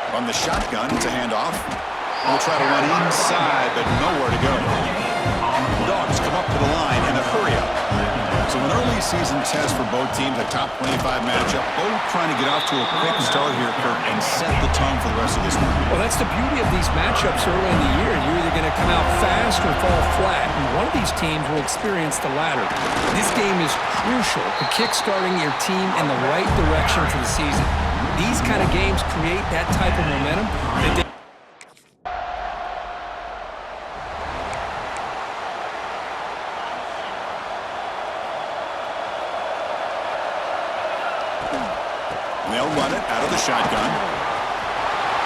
From the shotgun, it's a handoff. We'll try to run inside, but nowhere to go. Dogs come up to the line in a hurry-up. So an early season test for both teams, a top 25 matchup. Both trying to get off to a quick start here, Kirk, and set the tone for the rest of this one. Well, that's the beauty of these matchups early in the year. You're either going to come out fast or fall flat, and one of these teams will experience the latter. This game is crucial to kick-starting your team in the right direction for the season. These kind of games create that type of momentum that they they'll run it out of the shotgun.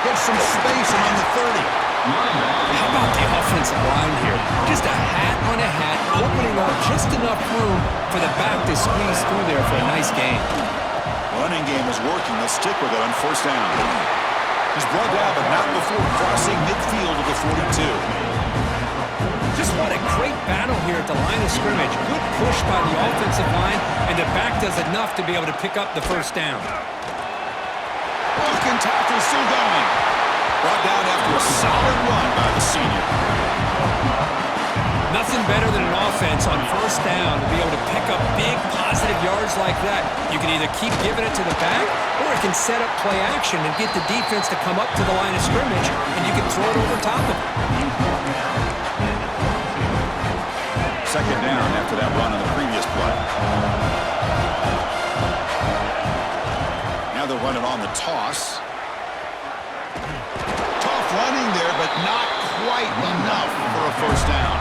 Get some space among the 30. How about the offensive line here? Just a hat on a hat, opening up just enough room for the back to squeeze through there for a nice gain. Running game is working. They'll stick with it on first down. He's brought down, but not before crossing midfield of the 42. Just what a great battle here at the line of scrimmage. Good push by the offensive line, and the back does enough to be able to pick up the first down. Broken tackle still going. Brought down after a solid run by the senior. Nothing better than an offense on first down to be able to pick up big positive yards like that. You can either keep giving it to the back, or it can set up play action and get the defense to come up to the line of scrimmage, and you can throw it over top of it. Second down after that run on the previous play. Now they'll run it on the toss. Tough running there, but not quite enough for a first down.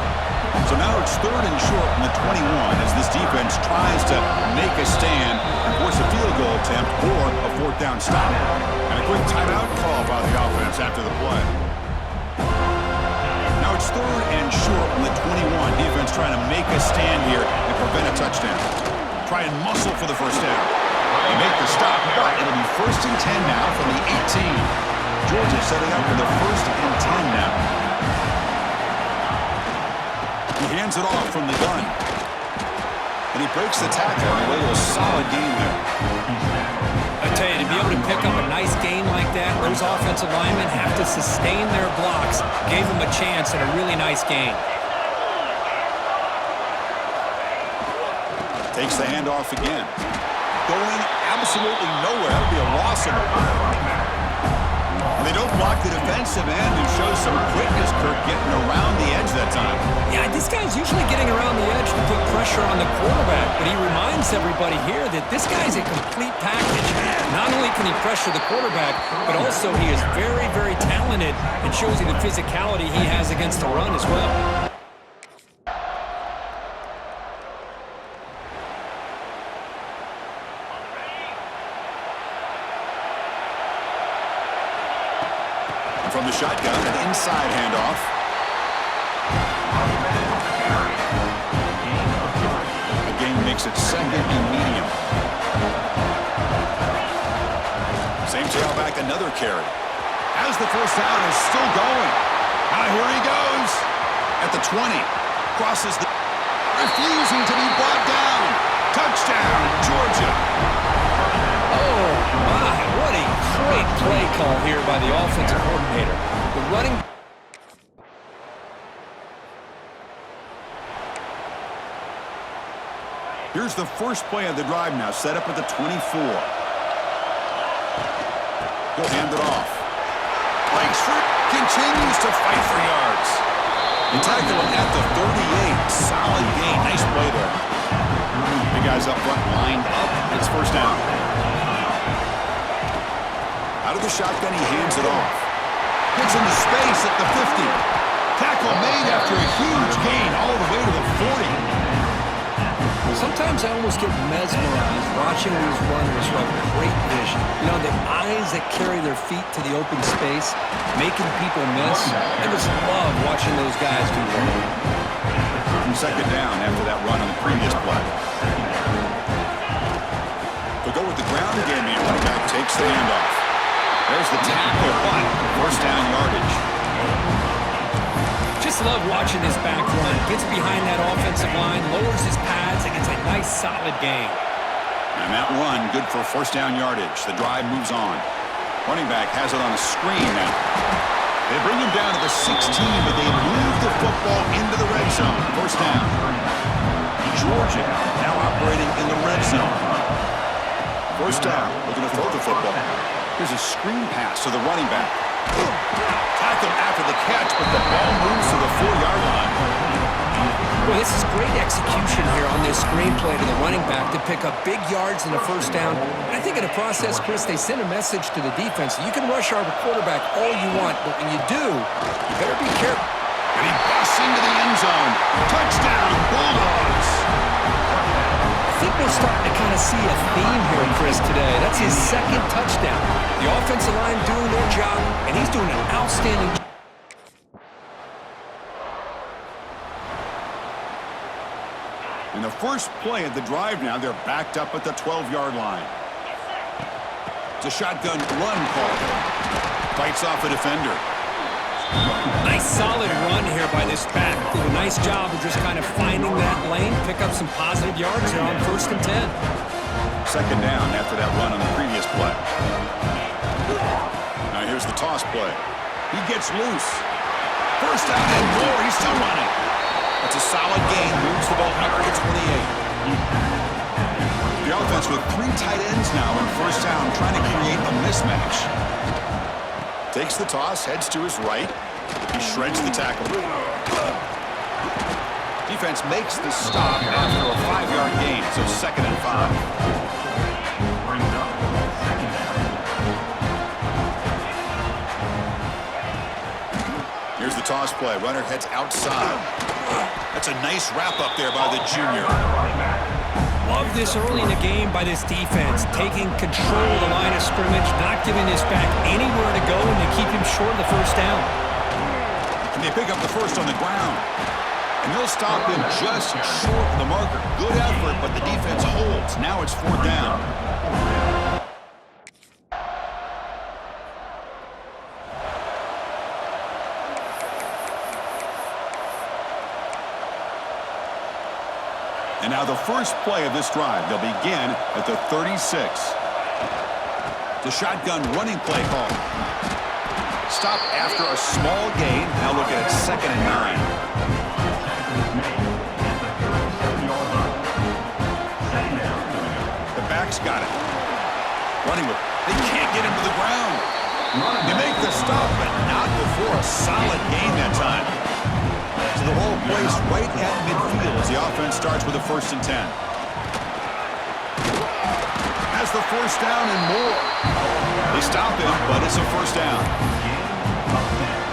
So now it's third and short from the 21 as this defense tries to make a stand and force a field goal attempt or a fourth down stop. And a quick timeout call by the offense after the play. Now it's third and short from the 21. Defense trying to make a stand here and prevent a touchdown. Try and muscle for the first down. They make the stop, but it'll be first and 10 now from the 18. Georgia setting up for the first and 10 now. He hands it off from the gun. And he breaks the tackle on the way to a solid game there. I tell you, to be able to pick up a nice game like that, those offensive linemen have to sustain their blocks. Gave them a chance at a really nice game. Takes the handoff again. Going absolutely nowhere. That'll be a loss in the play. And they don't block the defensive end, who shows some quickness, Kirk, getting around the edge that time. Yeah, this guy's usually getting around the edge to put pressure on the quarterback, but he reminds everybody here that this guy's a complete package. Not only can he pressure the quarterback, but also he is very, very talented and shows you the physicality he has against the run as well. From the shotgun, an inside handoff. The game makes it second and medium. Same tailback, another carry. As the first down is still going. Here he goes. At the 20. Crosses the... Refusing to be brought down. Touchdown, Georgia. Oh, my. What a great play call here by the offensive coordinator. The running... Here's the first play of the drive now, set up at the 24. He'll hand it off. Langford continues to fight for yards. He tackled him at the 38. Solid gain. Nice play there. The guys up front lined up. It's first down. Out of the shotgun, he hands it off. Gets into space at the 50. Tackle made after a huge gain all the way to the 40. Sometimes I almost get mesmerized watching these runners who have great vision. You know, the eyes that carry their feet to the open space, making people miss. I just love watching those guys do that. Second down after that run on the previous play. They'll go with the ground game here. Running back takes the handoff. There's the tackle, but first down yardage. Just love watching this back run. Gets behind that offensive line, lowers his pads, and gets a nice solid gain. And that run, good for first down yardage. The drive moves on. Running back has it on a screen now. They bring him down to the 16, but they move the football into the red zone. First down. Georgia now operating in the red zone. First down. Looking to throw the football. Here's a screen pass to the running back. Tackle after the catch, but the ball moves to the 4-yard line. Well, this is great execution here on this screen play to the running back to pick up big yards in the first down. And I think in the process, Chris, they send a message to the defense. You can rush our quarterback all you want, but when you do, you better be careful. And he busts into the end zone. Touchdown, Bulldogs. I think we're starting to kind of see a theme here, Chris, today. That's his second touchdown. The offensive line doing their job, and he's doing an outstanding job. In the first play of the drive now, they're backed up at the 12-yard line. It's a shotgun run call. Fights off a defender. Nice solid run here by this back. Did a nice job of just kind of finding that lane, pick up some positive yards here on 1st and 10. Second down after that run on the previous play. Now here's the toss play. He gets loose. First down and more. He's still running. That's a solid gain. Moves the ball out to the 28. The offense with 3 tight ends now in first down, trying to create a mismatch. Takes the toss, heads to his right. He shreds the tackle. Defense makes the stop after a 5-yard gain, so 2nd and 5. Here's the toss play. Runner heads outside. That's a nice wrap up there by the junior. Love this early in the game by this defense, taking control of the line of scrimmage, not giving this back anywhere to go, and they keep him short of the first down. And they pick up the first on the ground. And they'll stop him just short of the marker. Good effort, but the defense holds. Now it's 4th down. And now the first play of this drive. They'll begin at the 36. The shotgun running play call. Stop after a small gain. Now looking at 2nd and 9. The back's got it. Running with. They can't get him to the ground. They make the stop, but not before a solid gain that time. So the ball placed right at midfield as the offense starts with a 1st and 10. Has the first down and more. They stop him, but it's a first down.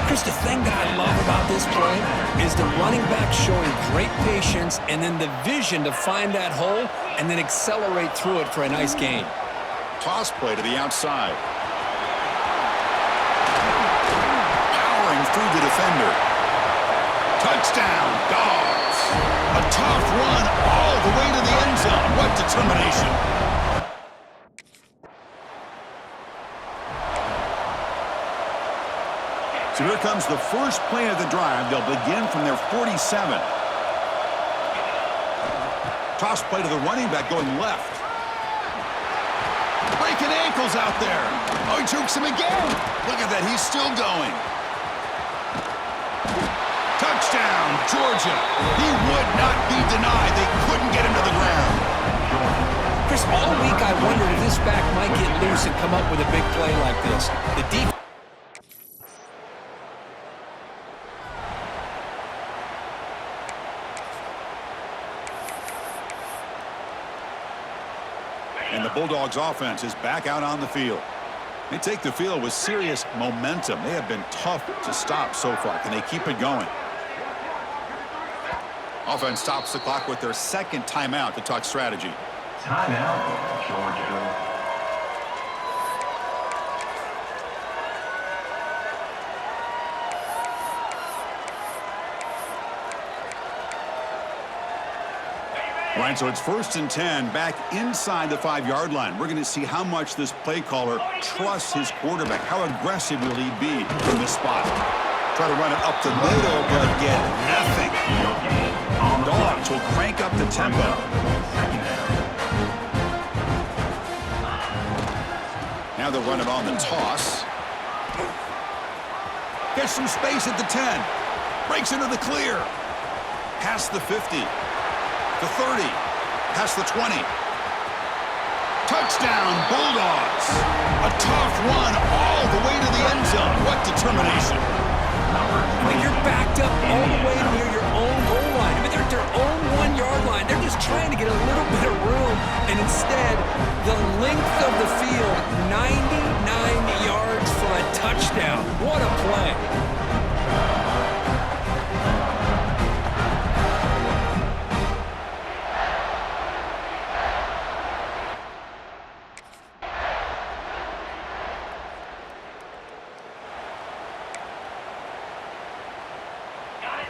Chris, the thing that I love about this play is the running back showing great patience and then the vision to find that hole and then accelerate through it for a nice gain. Toss play to the outside. Powering through the defender. Touchdown, Dogs. A tough run all the way to the end zone. What determination. So here comes the first play of the drive. They'll begin from their 47. Toss play to the running back going left. Breaking ankles out there. Oh, he jukes him again. Look at that. He's still going. Touchdown, Georgia. He would not be denied. They couldn't get him to the ground. Chris, all week I wondered if this back might get loose and come up with a big play like this. The defense. And the Bulldogs offense is back out on the field. They take the field with serious momentum. They have been tough to stop so far. Can they keep it going? Offense stops the clock with their 2nd timeout to talk strategy. Timeout, Georgia. Right, so it's 1st and 10 back inside the 5-yard line. We're going to see how much this play caller trusts his quarterback. How aggressive will he be from this spot? Try to run it up the middle, but get nothing. Dogs will crank up the tempo. Now Now they'll run it on the toss. Gets some space at the 10. Breaks into the clear. Past the 50. The 30. Past the 20. Touchdown, Bulldogs. A tough run all the way to the end zone. What determination. I mean, you're backed up all the way near your own goal line. I mean, they're at their own 1-yard line. They're just trying to get a little bit of room. And instead, the length of the field, 99 yards for a touchdown. What a play.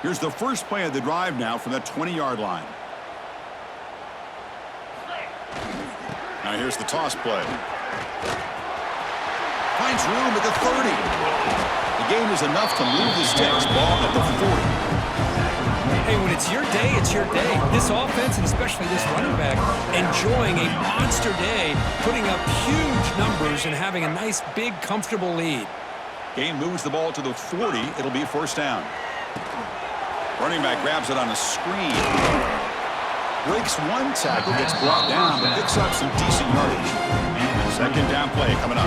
Here's the first play of the drive now from that 20-yard line. Now here's the toss play. Finds room at the 30. The gain is enough to move the sticks. Ball at the 40. Hey, when it's your day, it's your day. This offense, and especially this running back, enjoying a monster day, putting up huge numbers and having a nice, big, comfortable lead. Gain moves the ball to the 40. It'll be first down. Running back grabs it on a screen. Breaks one tackle, gets brought down, but picks up some decent yardage. Second down play coming up.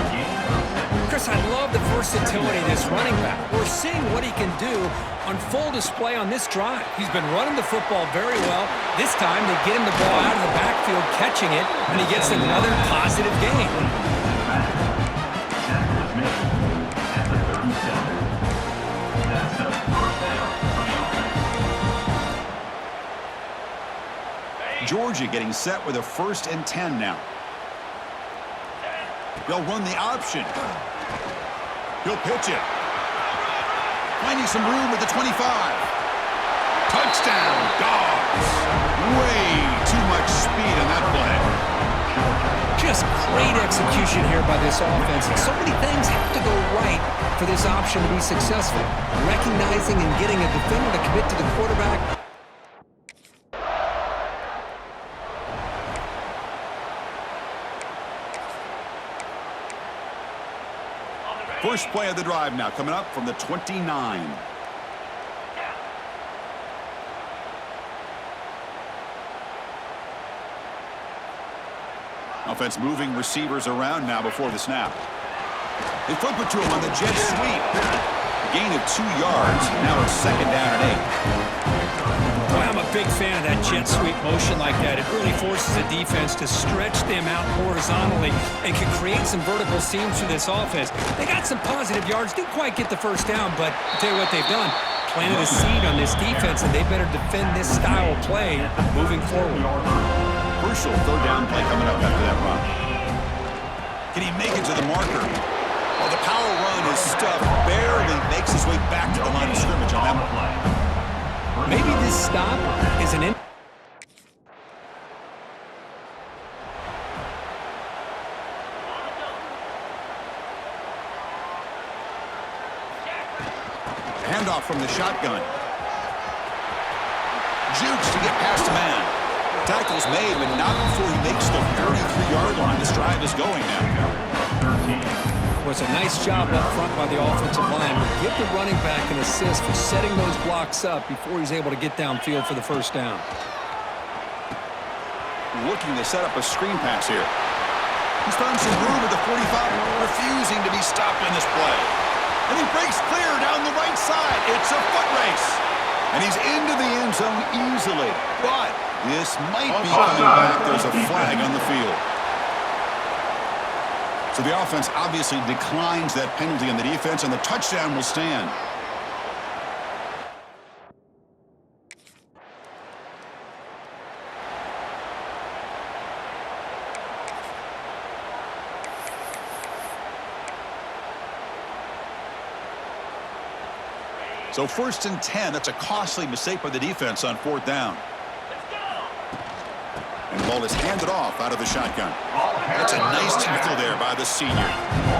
Chris, I love the versatility of this running back. We're seeing what he can do on full display on this drive. He's been running the football very well. This time they get him the ball out of the backfield, catching it, and he gets another positive gain. Georgia getting set with a 1st and 10 now. They'll run the option. He'll pitch it. Finding some room at the 25. Touchdown, Dogs. Way too much speed on that play. Just great execution here by this offense. And so many things have to go right for this option to be successful. Recognizing and getting a defender to commit to the quarterback. First play of the drive now coming up from the 29. Offense moving receivers around now before the snap. They flip it to him on the jet sweep. Gain of 2 yards. Now it's second down and 8. Boy, I'm a big fan of that jet sweep motion like that. It really forces a defense to stretch them out horizontally and can create some vertical seams for this offense. They got some positive yards. Didn't quite get the first down, but I'll tell you what they've done. Planted a seed on this defense, and they better defend this style of play moving forward. Crucial third down play coming up after that run. Can he make it to the marker? Well, the power run is stuffed. Barely makes his way back to the line of scrimmage on that one. Maybe this stop is an handoff from the shotgun. Jukes to get past a man. Tackle's made, but not before he makes the 33-yard line. This drive is going now. Was a nice job up front by the offensive line. But give the running back an assist for setting those blocks up before he's able to get downfield for the first down. Looking to set up a screen pass here. He's found some room at the 45, refusing to be stopped in this play. And he breaks clear down the right side. It's a foot race. And he's into the end zone easily. But this might be coming back. There's a flag on the field. So the offense obviously declines that penalty on the defense, and the touchdown will stand. So 1st and 10, that's a costly mistake by the defense on 4th down. And the ball is handed off out of the shotgun. That's a nice tackle there by the senior.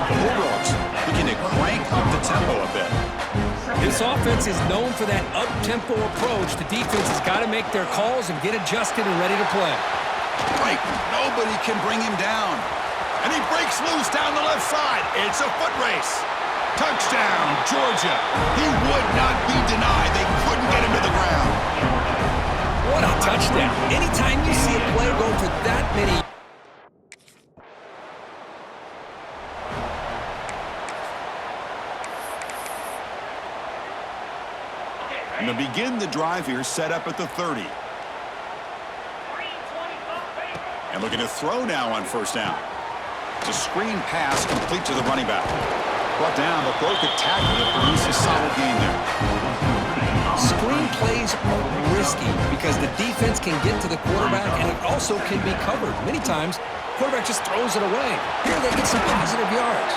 The Bulldogs begin to crank up the tempo a bit. This offense is known for that up-tempo approach. The defense has got to make their calls and get adjusted and ready to play. Right, nobody can bring him down. And he breaks loose down the left side. It's a foot race. Touchdown, Georgia. He would not be denied. They couldn't get him to the ground. What a touchdown. Anytime you see a player go for that many. And to begin the drive here, set up at the 30. And looking to throw now on first down. It's a screen pass complete to the running back. Brought down, but broke a tackle to produce a solid gain there. Screen plays are risky because the defense can get to the quarterback and it also can be covered. Many times, quarterback just throws it away. Here they get some positive yards.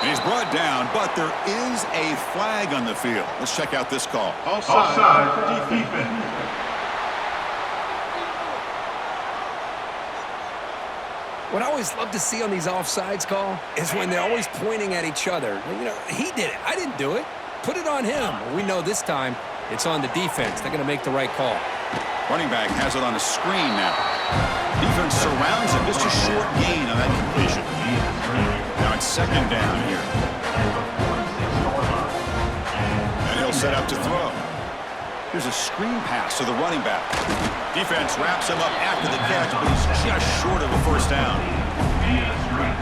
And he's brought down, but there is a flag on the field. Let's check out this call. Offside for defense. What I always love to see on these offsides call is when they're always pointing at each other. You know, he did it. I didn't do it. Put it on him. We know this time it's on the defense. They're going to make the right call. Running back has it on a screen now. Defense surrounds him. Just a short gain on that completion. Now it's second down here. And he'll set up to throw. Here's a screen pass to the running back. Defense wraps him up after the catch, but he's just short of a first down.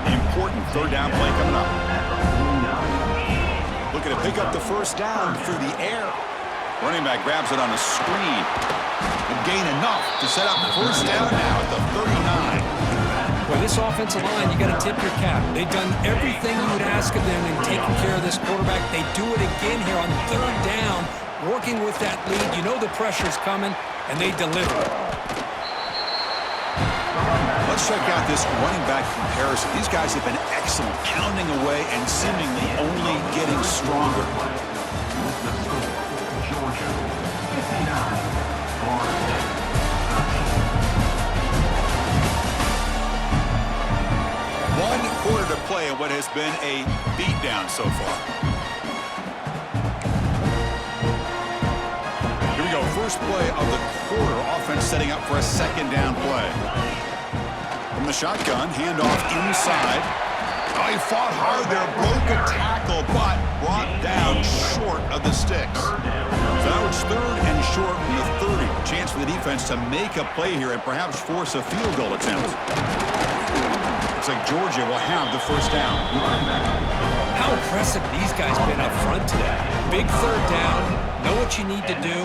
Important third down play coming up. Looking to pick up the first down through the air. Running back grabs it on a screen. And gain enough to set up first down now at the 39. Well, this offensive line, you got to tip your cap. They've done everything you would ask of them in taking care of this quarterback. They do it again here on third down, working with that lead. You know the pressure's coming, and they deliver. Let's check out this running back comparison. These guys have been excellent, pounding away and seemingly only getting stronger. Georgia, 59. One quarter to play in what has been a beatdown so far. Here we go, first play of the quarter. Offense setting up for a second down play. From the shotgun, handoff inside. Oh, he fought hard there, broke a tackle, but brought down short of the sticks. So now it's third and short from the 30. Chance for the defense to make a play here and perhaps force a field goal attempt. Looks like Georgia will have the first down. How impressive these guys been up front today. Big third down, know what you need to do,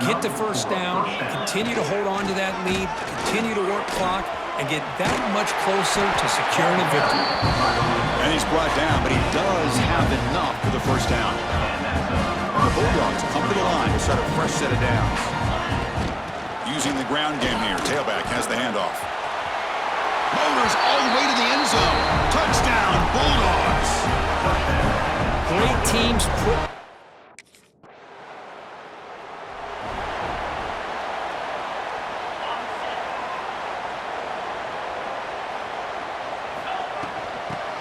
get the first down, continue to hold on to that lead, continue to work clock, and get that much closer to securing a victory. And he's brought down, but he does have enough for the first down. And the Bulldogs come to the line to start a fresh set of downs. Using the ground game here, tailback has the handoff. Motors all the way to the end zone. Touchdown, Bulldogs. Great teams put...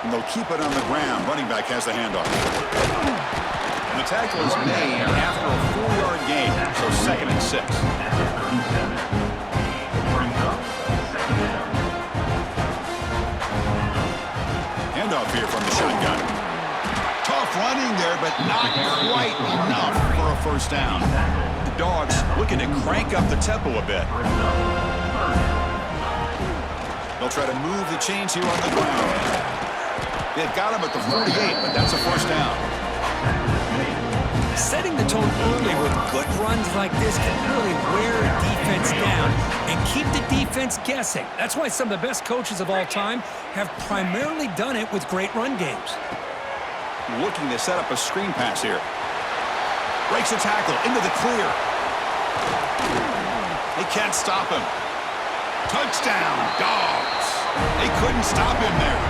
And they'll keep it on the ground. Running back has the handoff. And the tackle is made after a 4-yard gain, so second and 6. Handoff here from the shotgun. Tough running there, but not quite enough for a first down. The Dogs looking to crank up the tempo a bit. They'll try to move the chains here on the ground. They've got him at the 48, but that's a first down. Setting the tone early with good runs like this can really wear a defense down and keep the defense guessing. That's why some of the best coaches of all time have primarily done it with great run games. Looking to set up a screen pass here. Breaks a tackle into the clear. They can't stop him. Touchdown, Dogs. They couldn't stop him there.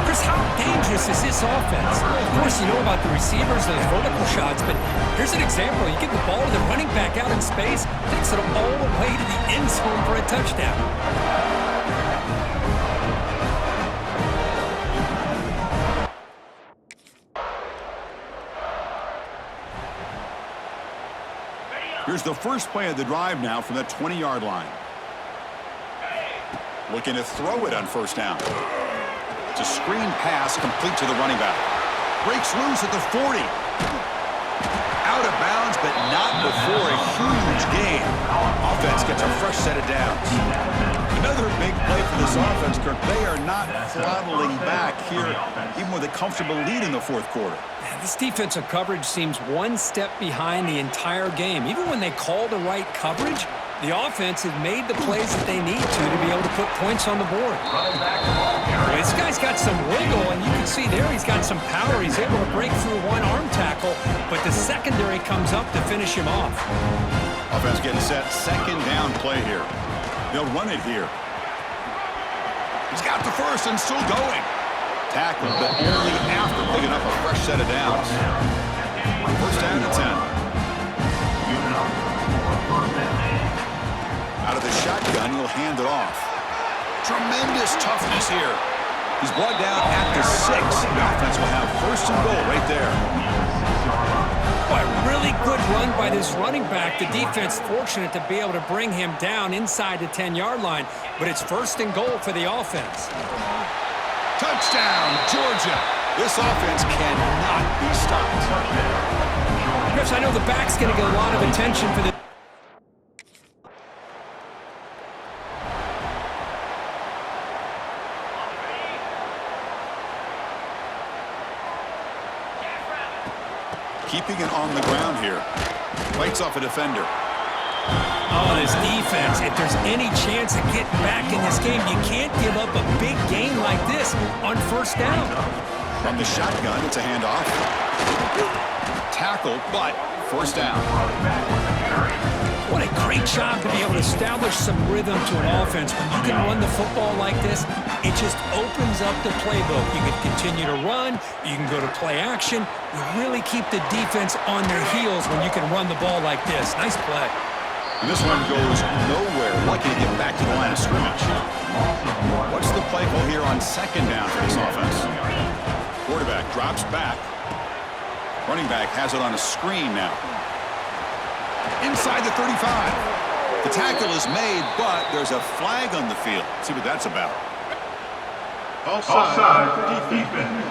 Chris, how dangerous is this offense? Of course, you know about the receivers, those vertical shots, but here's an example. You get the ball to the running back out in space, takes it all the way to the end zone for a touchdown. Here's the first play of the drive now from the 20-yard line. Looking to throw it on first down. It's a screen pass complete to the running back. Breaks loose at the 40. Out of bounds, but not before a huge gain. Offense gets a fresh set of downs. Another big play for this offense, Kirk. They are not throttling back here, even with a comfortable lead in the fourth quarter. This defensive coverage seems one step behind the entire game. Even when they call the right coverage, the offense has made the plays that they need to be able to put points on the board. This guy's got some wiggle, and you can see there he's got some power. He's able to break through one arm tackle, but the secondary comes up to finish him off. Offense getting set. Second down play here. They'll run it here. He's got the first and still going. Tackled, but only after picking up a fresh set of downs. First down and 10. Out of the shotgun, he'll hand it off. Tremendous toughness here. He's brought down at the 6. The offense will have first and goal right there. Boy, really good run by this running back. The defense fortunate to be able to bring him down inside the 10-yard line, but it's first and goal for the offense. Touchdown, Georgia. This offense cannot be stopped. Chris, I know the back's going to get a lot of attention for the... Keeping it on the ground here. Fights off a defender. Oh, this defense, if there's any chance of getting back in this game, you can't give up a big game like this on first down. From the shotgun, it's a handoff. Tackle, but first down. What a great job to be able to establish some rhythm to an offense. When you can run the football like this, it just opens up the playbook. You can continue to run. You can go to play action. You really keep the defense on their heels when you can run the ball like this. Nice play. And this one goes nowhere. Lucky to get back to the line of scrimmage. What's the play call here on second down for this offense? Quarterback drops back. Running back has it on a screen now. Inside the 35. The tackle is made, but there's a flag on the field. Let's see what that's about. Offside for defense.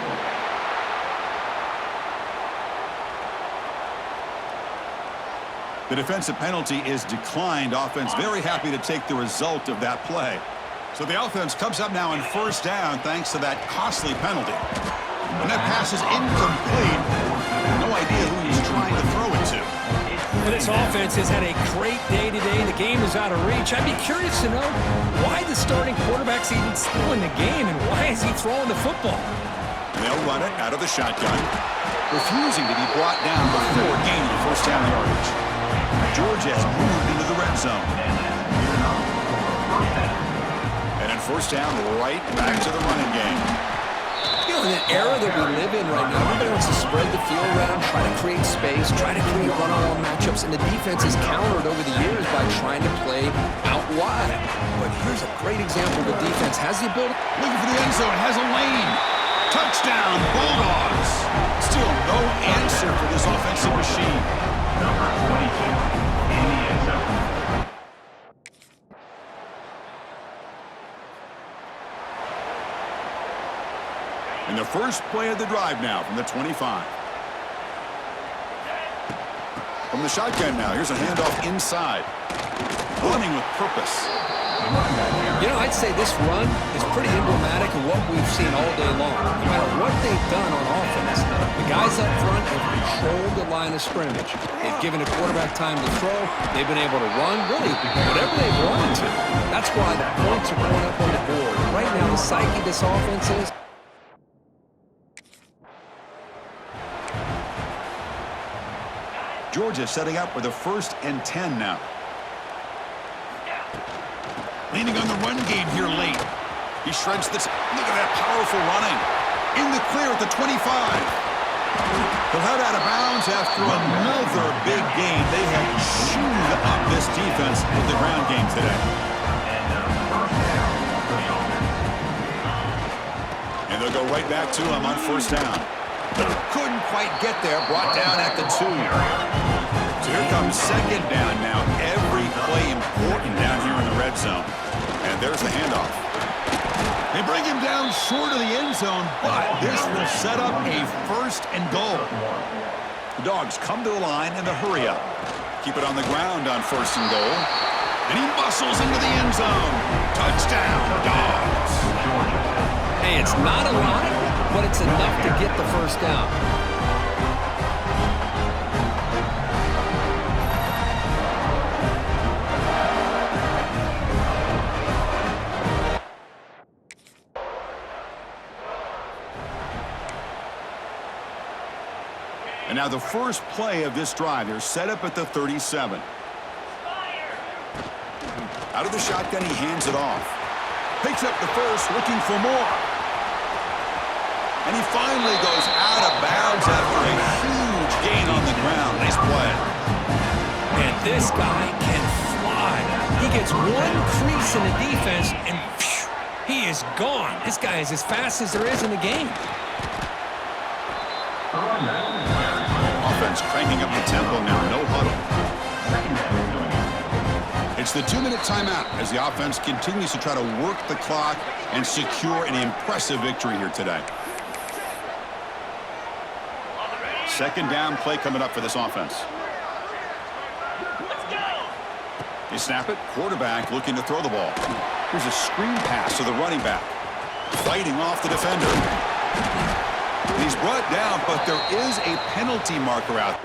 The defensive penalty is declined. Offense very happy to take the result of that play. So the offense comes up now in first down thanks to that costly penalty. And that pass is incomplete. No idea who he's trying to throw it to. Well, this offense has had a great day today. The game is out of reach. I'd be curious to know why the starting quarterback's even still in the game and why is he throwing the football? And they'll run it out of the shotgun, refusing to be brought down before gaining first down yardage. Georgia has moved into the red zone. And in first down, right back to the running game. You know, in the era that we live in right now, everybody wants to spread the field around, try to create space, try to create one-on-one matchups, and the defense is countered over the years by trying to play out wide. But here's a great example. The defense has the ability. Looking for the end zone, has a lane. Touchdown, Bulldogs. Still no answer for this offensive machine. Number 22 in the end zone. And the first play of the drive now from the 25. From the shotgun now, here's a handoff inside. Running with purpose. You know, I'd say this run is pretty emblematic of what we've seen all day long. No matter what they've done on offense, the guys up front have controlled the line of scrimmage. They've given the quarterback time to throw. They've been able to run, really, whatever they've wanted to. That's why the points are going up on the board. Right now, the psyche of this offense is... Georgia setting up with a 1st and 10 now. Leaning on the run game here late. He shreds this. Look at that powerful running. In the clear at the 25. He'll head out of bounds after another big game. They have chewed up this defense with the ground game today. And they'll go right back to him on first down. Couldn't quite get there. Brought down at the 2. So here comes second down now. Every play important down here in the red zone. And there's the handoff. They bring him down short of the end zone, but this will set up a 1st and goal. The Dogs come to the line in the hurry up. Keep it on the ground on 1st and goal. And he muscles into the end zone. Touchdown, Dogs. Hey, it's not a lot, but it's enough to get the 1st down. And now the first play of this drive. They're set up at the 37. Out of the shotgun, he hands it off. Picks up the first, looking for more. And he finally goes out of bounds after a huge gain on the ground. Nice play. And this guy can fly. He gets one crease in the defense, and phew, he is gone. This guy is as fast as there is in the game. Offense cranking up the tempo now. No huddle. It's the 2-minute timeout as the offense continues to try to work the clock and secure an impressive victory here today. 2nd down play coming up for this offense. They snap it. Quarterback looking to throw the ball. Here's a screen pass to the running back. Fighting off the defender. He's brought down, but there is a penalty marker out.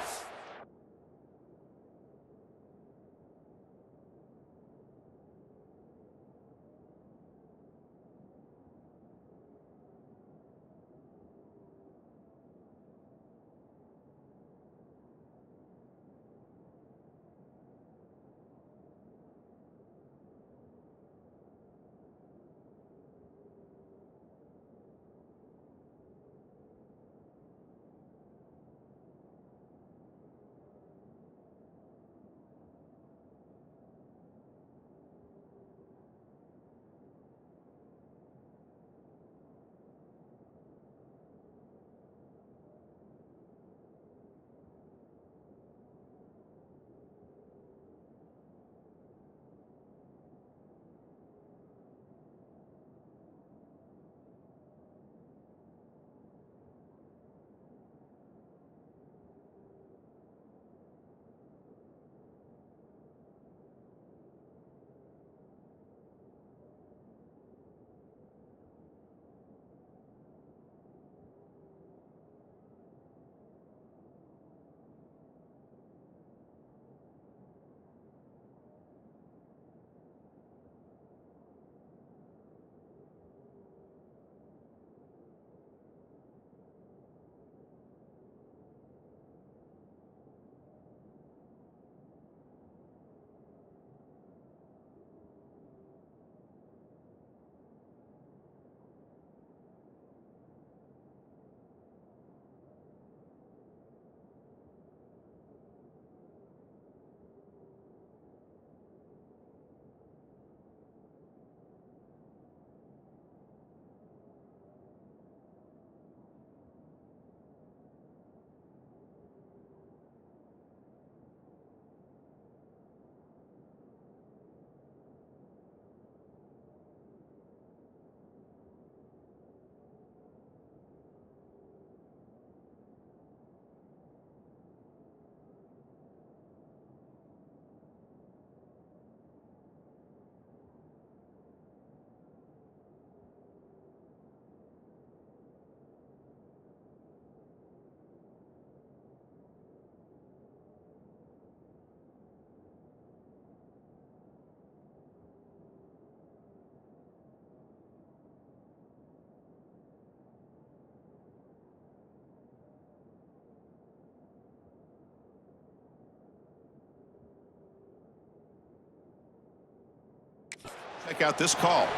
Check out this call.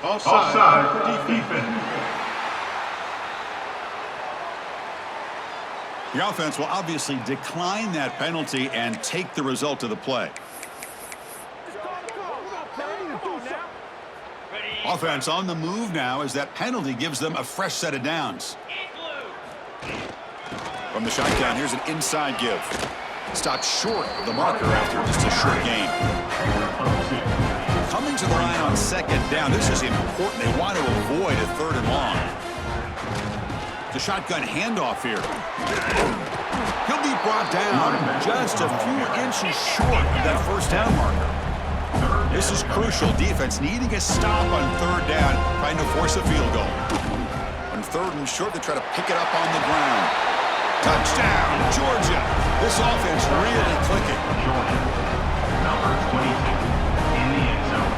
Offside, defense. The offense will obviously decline that penalty and take the result of the play. Offense on the move now as that penalty gives them a fresh set of downs. From the shotgun, here's an inside give. Stopped short of the marker after just a short gain. Coming to the line on second down. This is important. They want to avoid a third and long. The shotgun handoff here. He'll be brought down just a few inches short of that first down marker. This is crucial. Defense needing a stop on third down, trying to force a field goal. On third and short, they try to pick it up on the ground. Touchdown, Georgia. This offense really clicking. Georgia, number 22, in the end zone.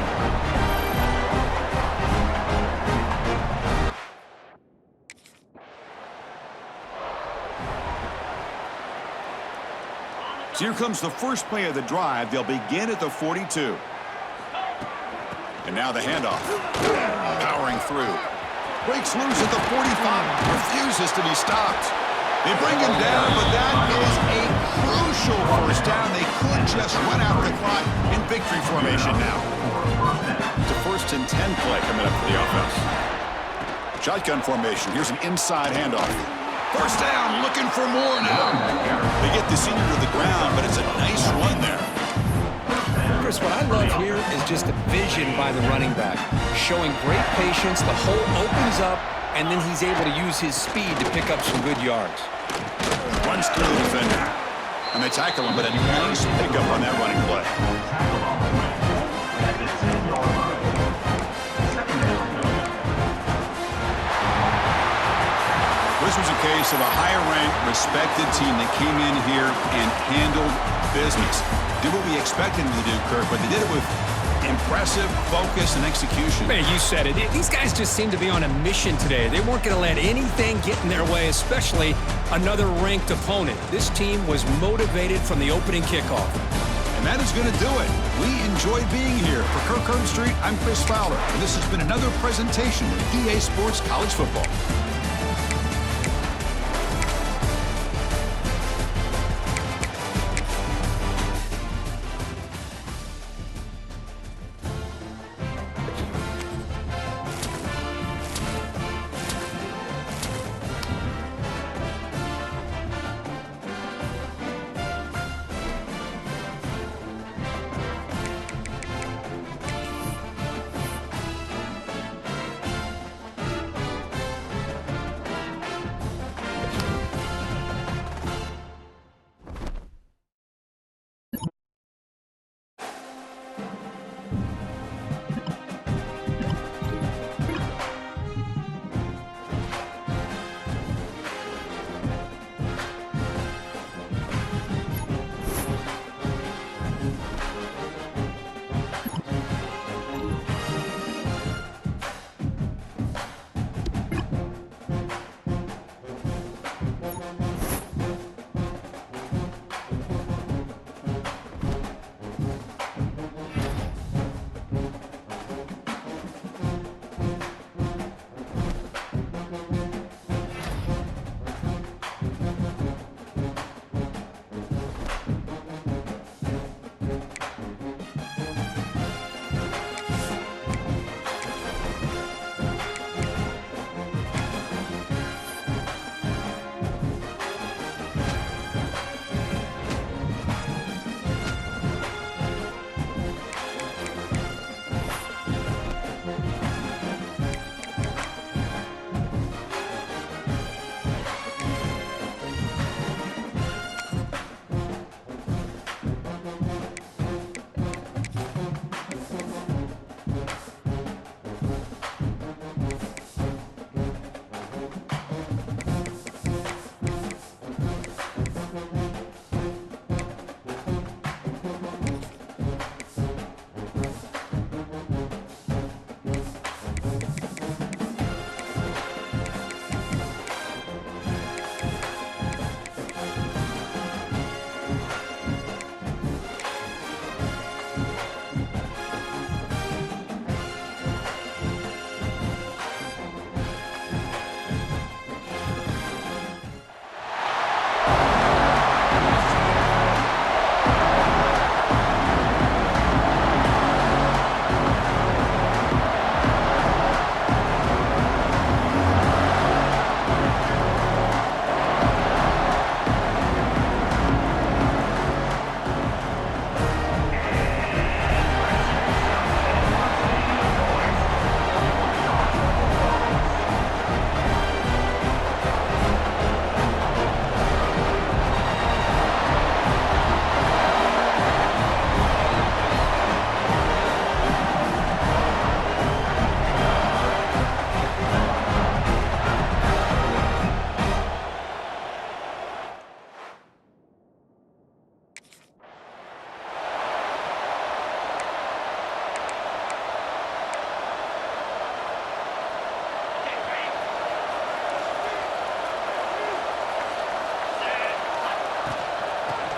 So here comes the first play of the drive. They'll begin at the 42. And now the handoff. Powering through. Breaks loose at the 45. Refuses to be stopped. They bring him down, but that is a crucial first down. They could just run out the clock in victory formation now. It's a 1st and 10 play coming up for the offense. Shotgun formation. Here's an inside handoff. First down, looking for more now. They get the senior to the ground, but it's a nice run there. Chris, what I love here is just the vision by the running back. Showing great patience, the hole opens up, and then he's able to use his speed to pick up some good yards. Runs through the defender. And they tackle him, but a nice pickup on that running play. This was a case of a higher-ranked, respected team that came in here and handled business. Did what we expected them to do, Kirk, but they did it with impressive focus and execution. Man, you said it. These guys just seem to be on a mission today. They weren't going to let anything get in their way, especially another ranked opponent. This team was motivated from the opening kickoff. And that is going to do it. We enjoyed being here. For Kirk Herbstreit, I'm Chris Fowler, and this has been another presentation of EA Sports College Football.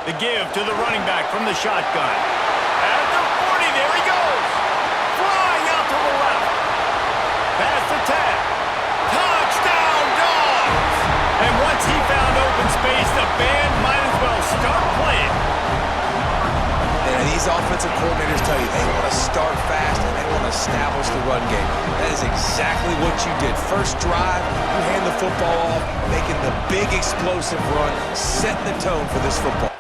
The give to the running back from the shotgun. At the 40, there he goes. Flying out to the left. Past the 10. Touchdown, Dogs! And once he found open space, the band might as well start playing. And these offensive coordinators tell you they want to start fast and they want to establish the run game. That is exactly what you did. First drive, you hand the football off, making the big explosive run, setting the tone for this football.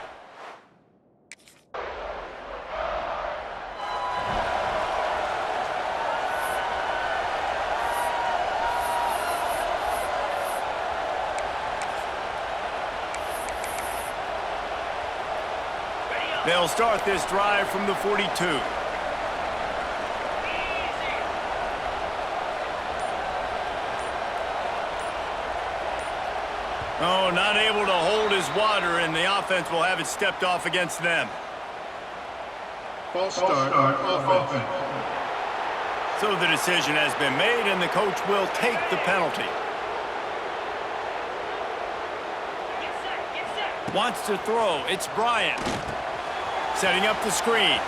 They'll start this drive from the 42. Oh, not able to hold his water, and the offense will have it stepped off against them. False start, offense. So the decision has been made, and the coach will take the penalty. Wants to throw. It's Bryant. Setting up the screen.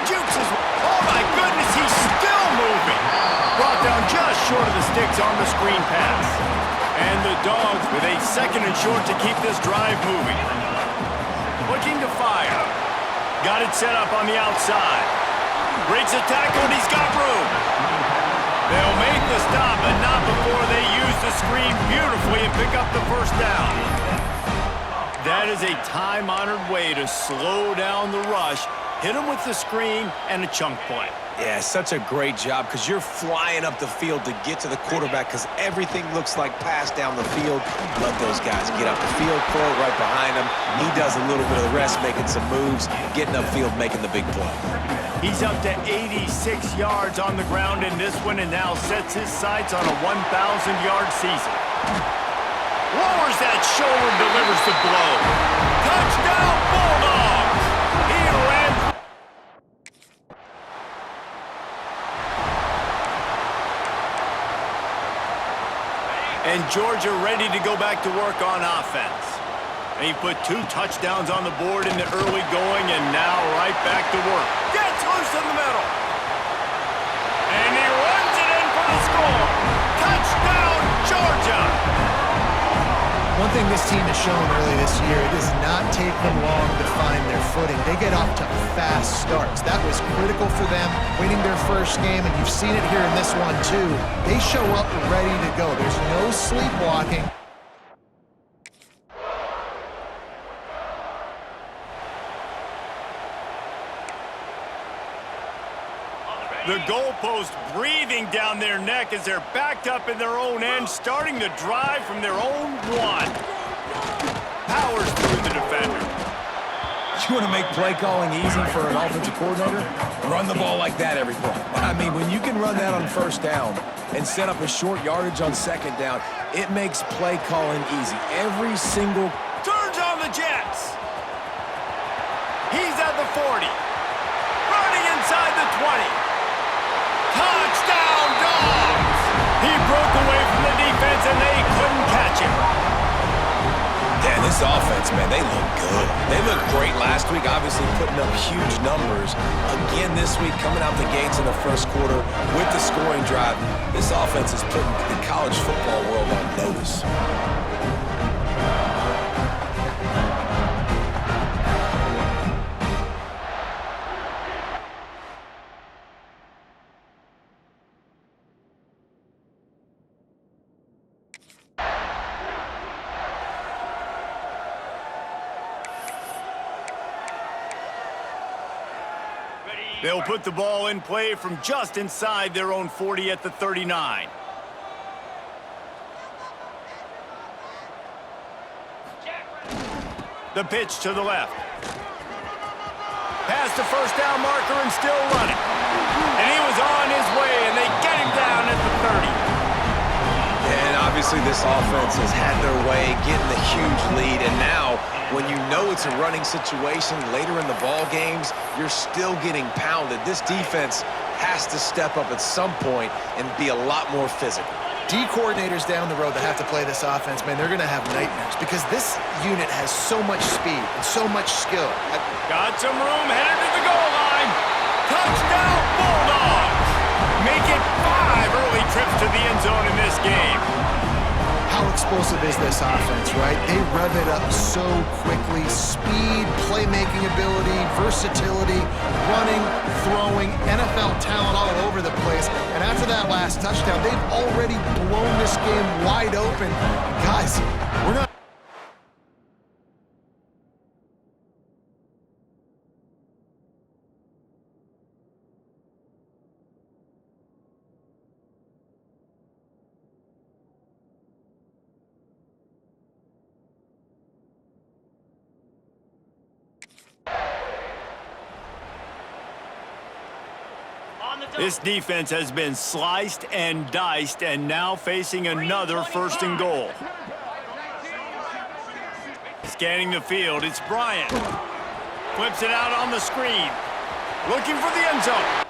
Jukes is... Oh, my goodness, he's still moving. Brought down just short of the sticks on the screen pass. And the Dogs with a second and short to keep this drive moving. Looking to fire. Got it set up on the outside. Breaks a tackle, and he's got room. They'll make the stop, but not before they use the screen beautifully and pick up the first down. That is a time-honored way to slow down the rush, hit them with the screen, and a chunk play. Yeah, such a great job because you're flying up the field to get to the quarterback because everything looks like pass down the field. Let those guys get up the field, throw it right behind him. He does a little bit of the rest, making some moves, getting upfield, making the big play. He's up to 86 yards on the ground in this one and now sets his sights on a 1,000-yard season. Lowers that shoulder, delivers the blow. Touchdown, Bulldogs! He ran. And Georgia ready to go back to work on offense. And he put 2 touchdowns on the board in the early going and now right back to work. Gets loose in the middle. And he runs it in for the score. Touchdown, Georgia! One thing this team has shown early this year, it does not take them long to find their footing. They get off to fast starts. That was critical for them, winning their first game, and you've seen it here in this one too. They show up ready to go. There's no sleepwalking. The goalpost breathing down their neck as they're backed up in their own end, starting to drive from their own 1. Powers through the defender. You want to make play calling easy for an offensive coordinator? Run the ball like that every play. I mean, when you can run that on first down and set up a short yardage on second down, it makes play calling easy. Every single... Turns on the Jets. He's at the 40. Running inside the 20. Touchdown, Dogs! He broke away from the defense, and they couldn't catch him. Yeah, this offense, man, they look good. They looked great last week, obviously putting up huge numbers. Again this week, coming out the gates in the first quarter with the scoring drive. This offense is putting the college football world on notice. They'll put the ball in play from just inside their own 40 at the 39. The pitch to the left. Past the first down marker and still running. And he was on his way, and they get him down at the 30. And obviously this offense has had their way, getting the huge lead, and now when you know it's a running situation later in the ball games, you're still getting pounded. This defense has to step up at some point and be a lot more physical. D coordinators down the road that have to play this offense, man, they're going to have nightmares because this unit has so much speed and so much skill. Got some room, headed to the goal line. Touchdown, Bulldogs! Make it 5 early trips to the end zone in this game. How explosive is this offense, right? They rev it up so quickly. Speed, playmaking ability, versatility, running, throwing, NFL talent all over the place. And after that last touchdown, they've already blown this game wide open. Guys, we're not... This defense has been sliced and diced and now facing another 1st and goal. Scanning the field, it's Bryant. Flips it out on the screen. Looking for the end zone.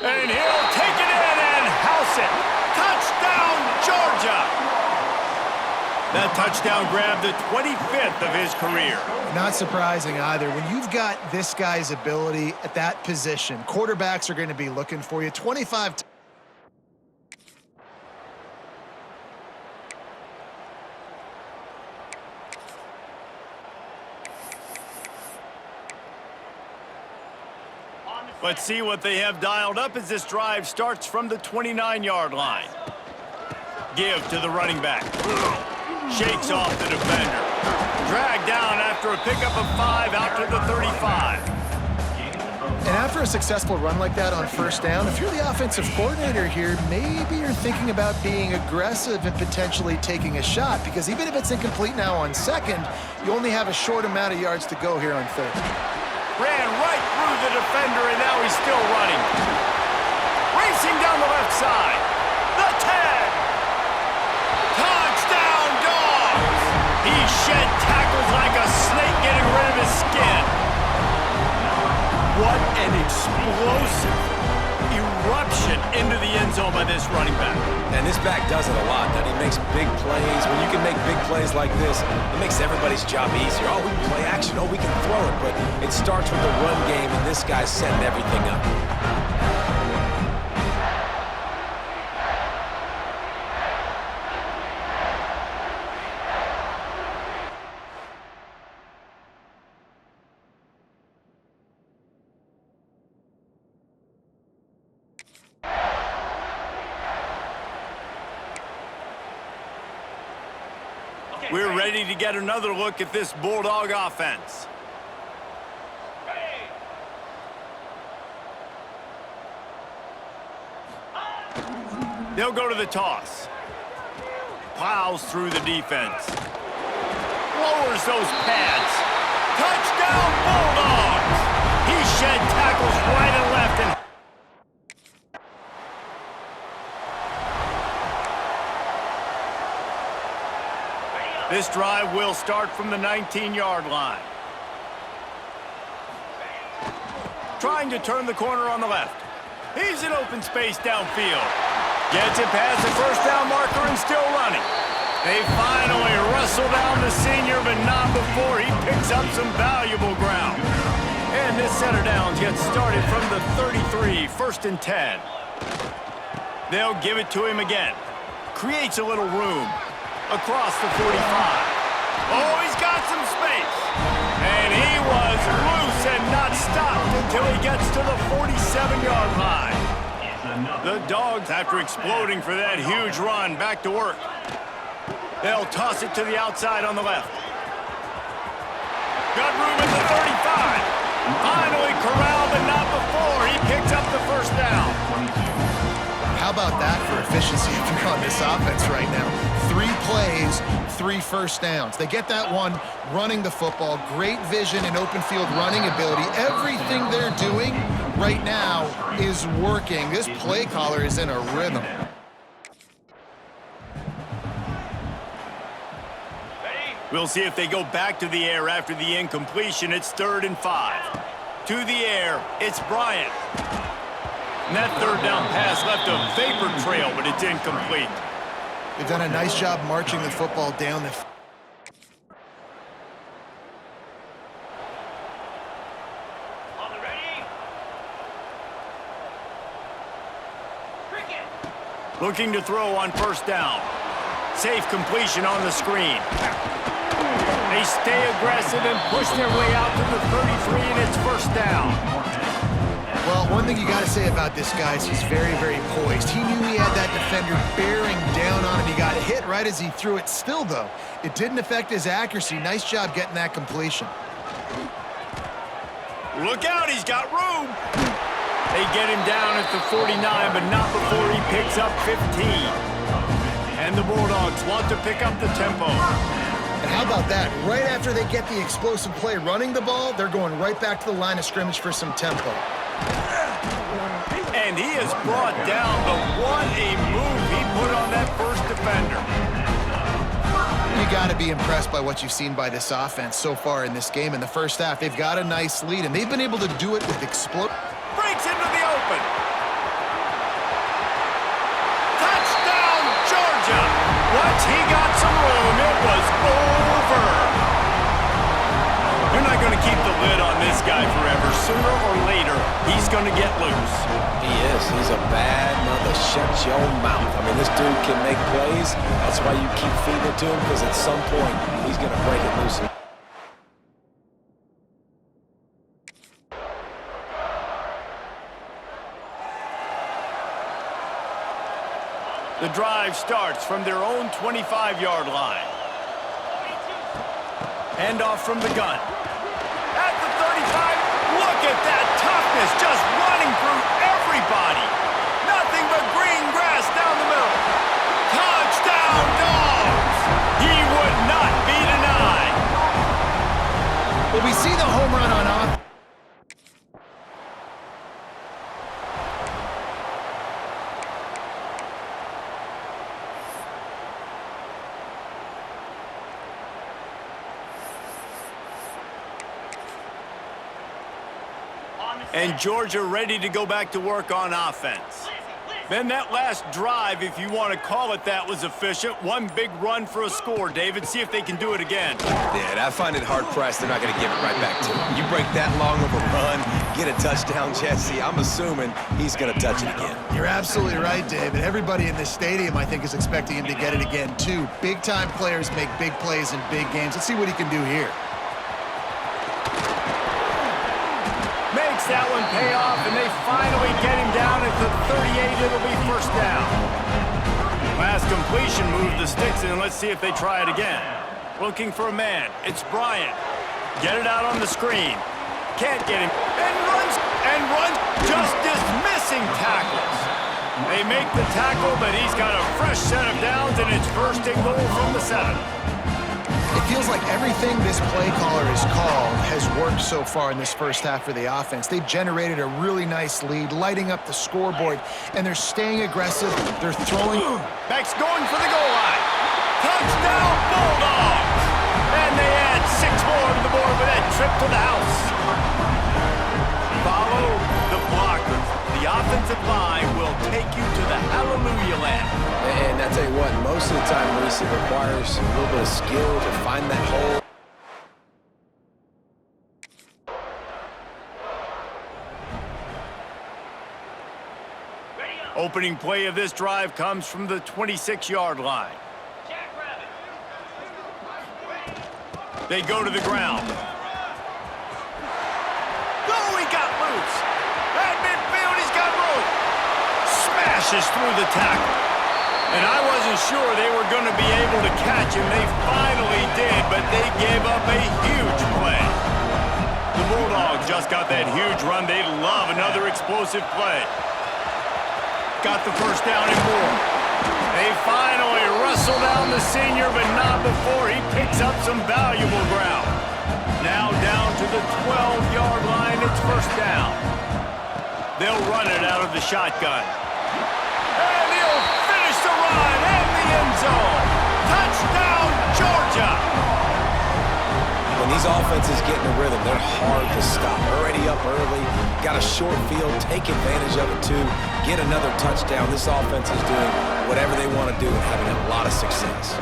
And he'll take it in and house it. Touchdown, Georgia! That touchdown grabbed the 25th of his career. Not surprising either. When you've got this guy's ability at that position, quarterbacks are going to be looking for you. 25. Let's see what they have dialed up as this drive starts from the 29-yard line. Give to the running back. Shakes off the defender. Dragged down after a pickup of 5 out to the 35. And after a successful run like that on first down, if you're the offensive coordinator here, maybe you're thinking about being aggressive and potentially taking a shot, because even if it's incomplete now on second, you only have a short amount of yards to go here on third. Ran right through the defender, and now he's still running. Racing down the left side. The 10. Touchdown, Dogs! He shed tackles like a snake getting rid of his skin. What an explosive eruption into the end zone by this running back. And this back does it a lot, doesn't he? Makes big plays. When you can make big plays like this, it makes everybody's job easier. Oh, we can play action. Oh, we can throw it. But it starts with the run game, and this guy's setting everything up. We're ready to get another look at this Bulldog offense. They'll go to the toss. Plows through the defense. Lowers those pads. Touchdown, Bulldogs! He shed tackles right and left and this drive will start from the 19-yard line. Trying to turn the corner on the left. He's in open space downfield. Gets it past the first down marker and still running. They finally wrestle down the senior, but not before he picks up some valuable ground. And this set of downs gets started from the 33, 1st and 10. They'll give it to him again. Creates a little room. Across the 45. Oh, he's got some space. And he was loose and not stopped until he gets to the 47-yard line. The Dogs, after exploding for that huge run, back to work. They'll toss it to the outside on the left. Got room at the 35. Finally corralled, but not before he picks up the first down. How about that for efficiency if you're on this offense right now? 3 plays, 3 first downs. They get that one running the football. Great vision and open field running ability. Everything they're doing right now is working. This play caller is in a rhythm. We'll see if they go back to the air after the incompletion. It's 3rd and 5. To the air, it's Bryant. And that third down pass left a vapor trail, but it's incomplete. They've done a nice job marching the football down the looking to throw on first down. Safe completion on the screen. They stay aggressive and push their way out to the 33, and it's first down. Well, one thing you got to say about this guy is he's very, very poised. He knew he had that defender bearing down on him. He got hit right as he threw it. Still, though, it didn't affect his accuracy. Nice job getting that completion. Look out, he's got room. They get him down at the 49, but not before he picks up 15. And the Bulldogs want to pick up the tempo. And how about that? Right after they get the explosive play running the ball, they're going right back to the line of scrimmage for some tempo. And he is brought down, but what a move he put on that first defender. You got to be impressed by what you've seen by this offense so far in this game. In the first half, they've got a nice lead, and they've been able to do it with explosion. Breaks into the open. once he got some room, it was over. You're not going to keep the lid on this guy forever. Sooner or later, he's going to get loose. He is. He's a bad mother. Shut your mouth. I mean, this dude can make plays. That's why you keep feeding it to him, because at some point, he's going to break it loose. The drive starts from their own 25-yard line. Handoff from the gun. At the 35, look at that toughness, just running through everybody. Nothing but green grass down the middle. Touchdown, Dogs! He would not be denied. Well, we see the home run on offense. And Georgia ready to go back to work on offense. Then that last drive, if you want to call it that, was efficient. One big run for a score, David. See if they can do it again. Yeah, and I find it hard-pressed they're not going to give it right back to him. You break that long of a run, get a touchdown, Jesse, I'm assuming he's going to touch it again. You're absolutely right, David. Everybody in this stadium, I think, is expecting him to get it again, too. Big-time players make big plays in big games. Let's see what he can do here. Makes that one pay off, and they finally get him down at the 38. It'll be first down. Last completion moved the sticks, and let's see if they try it again. Looking for a man. It's Bryant. Get it out on the screen. Can't get him. And runs, just dismissing tackles. They make the tackle, but he's got a fresh set of downs, and it's first and goal from the 7. It feels like everything this play caller has called has worked so far in this first half for the offense. They've generated a really nice lead, lighting up the scoreboard, and they're staying aggressive. They're throwing. Beck's going for the goal line. Touchdown, Bulldogs! And they add 6 more to the board with that trip to the house. Follow the blockers. The offensive line will take you to the hallelujah land. And I tell you what, most of the time, Reese, it requires a little bit of skill to find that hole. Opening play of this drive comes from the 26-yard line. They go to the ground. Oh, he got loose. At midfield, he's got room. Smashes through the tackle. And I wasn't sure they were going to be able to catch him. They finally did, but they gave up a huge play. The Bulldogs just got that huge run. They'd love another explosive play. Got the first down and more. They finally wrestle down the senior, but not before he picks up some valuable ground. Now down to the 12-yard line, it's first down. They'll run it out of the shotgun. And he'll finish the run in the end zone. Touchdown, Georgia! When these offenses get in a rhythm, they're hard to stop. Already up early, got a short field, take advantage of it too, get another touchdown. This offense is doing whatever they want to do and having a lot of success.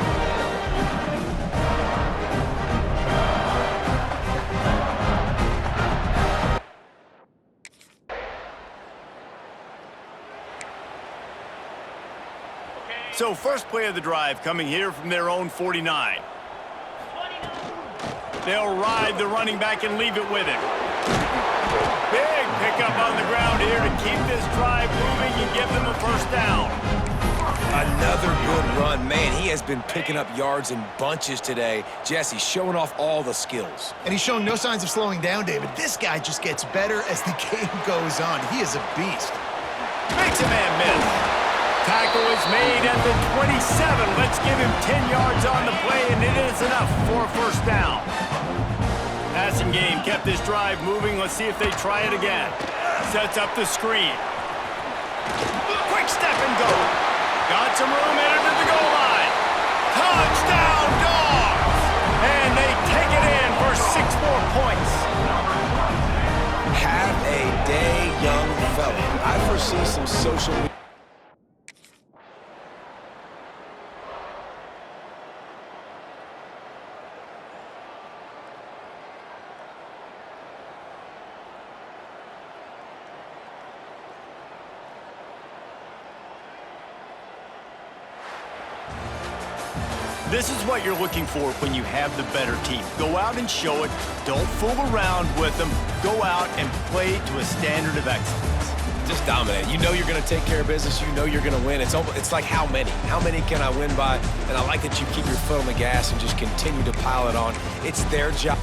So first play of the drive coming here from their own 49. They'll ride the running back and leave it with him. Big pickup on the ground here to keep this drive moving and give them a first down. Another good run. Man, he has been picking up yards in bunches today. Jesse showing off all the skills. And he's showing no signs of slowing down, David. This guy just gets better as the game goes on. He is a beast. Makes a man miss. Tackle is made at the 27. Let's give him 10 yards on the play, and it is enough for a first down. Passing game kept this drive moving. Let's see if they try it again. Sets up the screen. Quick step and go. Got some room headed to the goal line. Touchdown, Dogs! And they take it in for 6 more points. Have a day, young fella. I foresee some social media. This is what you're looking for when you have the better team. Go out and show it. Don't fool around with them. Go out and play to a standard of excellence. Just dominate. You know you're going to take care of business. You know you're going to win. It's like how many? How many can I win by? And I like that you keep your foot on the gas and just continue to pile it on. It's their job.